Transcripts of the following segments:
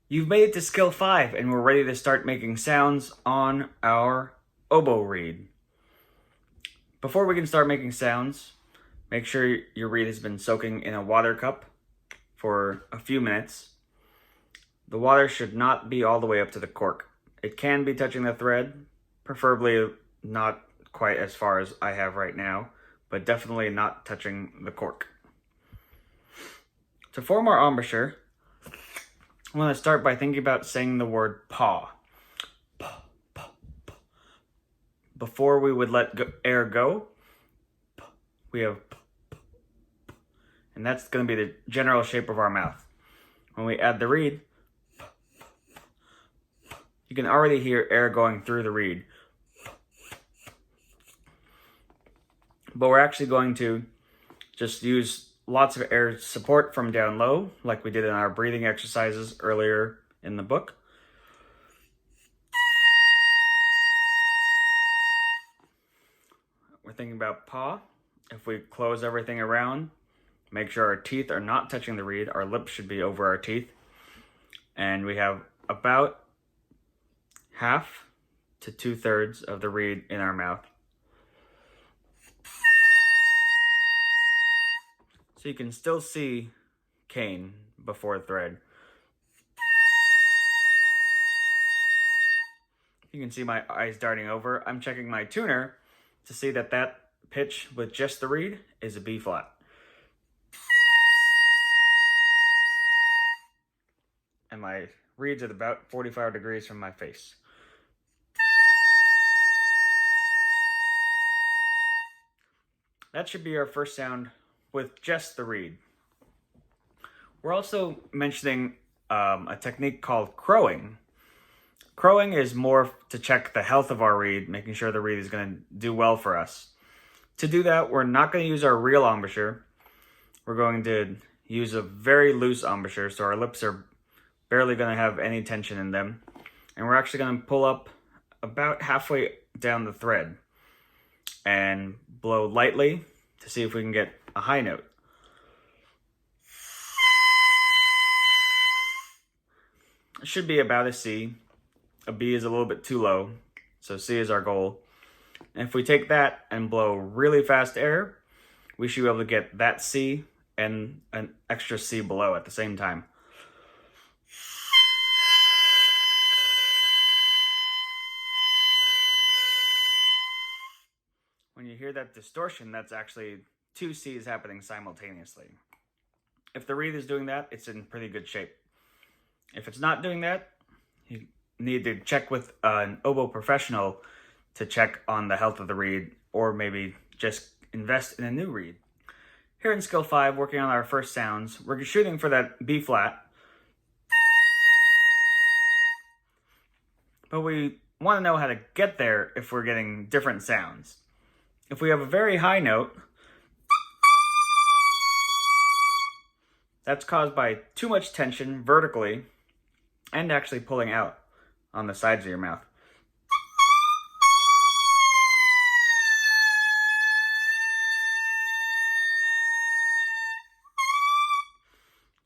You've made it to skill 5 and we're ready to start making sounds on our oboe reed. Before we can start making sounds, make sure your reed has been soaking in a water cup for a few minutes. The water should not be all the way up to the cork. It can be touching the thread, preferably not quite as far as I have right now, but definitely not touching the cork. To form our embouchure, I want to start by thinking about saying the word paw. Paw, paw, paw. Before we would let air go, we have paw, paw, paw. And that's going to be the general shape of our mouth. When we add the reed, paw, paw, paw, you can already hear air going through the reed. But we're actually going to just use lots of air support from down low, like we did in our breathing exercises earlier in the book. We're thinking about paw. If we close everything around, make sure our teeth are not touching the reed. Our lips should be over our teeth. And we have about half to 2/3 of the reed in our mouth. So you can still see cane before thread. You can see my eyes darting over. I'm checking my tuner to see that that pitch with just the reed is a B flat. And my reed's at about 45 degrees from my face. That should be our first sound with just the reed. We're also mentioning a technique called crowing. Crowing is more to check the health of our reed, making sure the reed is going to do well for us. To do that, we're not going to use our real embouchure. We're going to use a very loose embouchure, so our lips are barely going to have any tension in them. And we're actually going to pull up about halfway down the thread and blow lightly to see if we can get a high note. It should be about a C. A B is a little bit too low, so C is our goal. And if we take that and blow really fast air, we should be able to get that C and an extra C below at the same time. When you hear that distortion, that's actually two C's happening simultaneously. If the reed is doing that, it's in pretty good shape. If it's not doing that, you need to check with an oboe professional to check on the health of the reed, or maybe just invest in a new reed. Here in Skill 5, working on our first sounds, we're shooting for that B flat, but we want to know how to get there if we're getting different sounds. If we have a very high note, that's caused by too much tension vertically and actually pulling out on the sides of your mouth.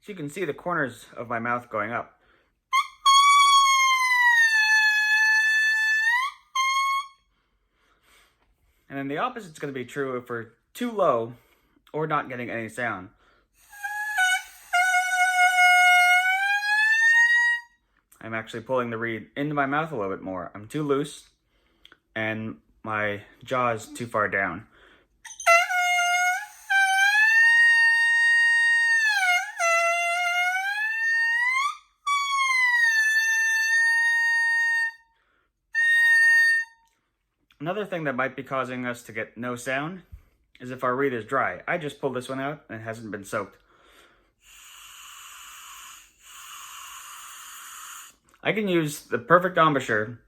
So you can see the corners of my mouth going up. And then the opposite is going to be true if we're too low or not getting any sound. I'm actually pulling the reed into my mouth a little bit more. I'm too loose and my jaw is too far down. Another thing that might be causing us to get no sound is if our reed is dry. I just pulled this one out and it hasn't been soaked. I can use the perfect embouchure,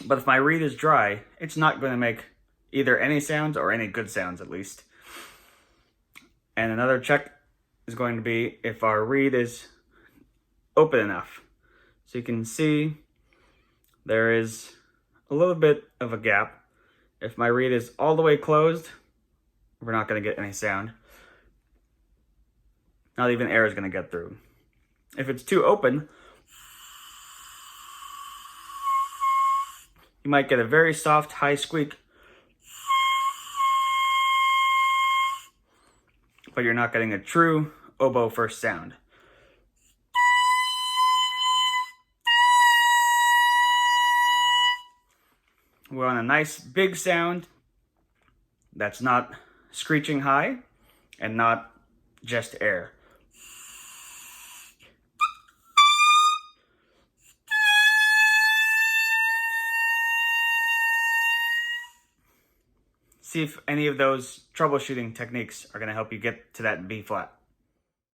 but if my reed is dry, it's not going to make either any sounds or any good sounds at least. And another check is going to be if our reed is open enough. So you can see there is a little bit of a gap. If my reed is all the way closed, we're not going to get any sound. Not even air is going to get through. If it's too open, you might get a very soft high squeak, but you're not getting a true oboe first sound. We want a nice big sound that's not screeching high and not just air. See if any of those troubleshooting techniques are going to help you get to that B flat.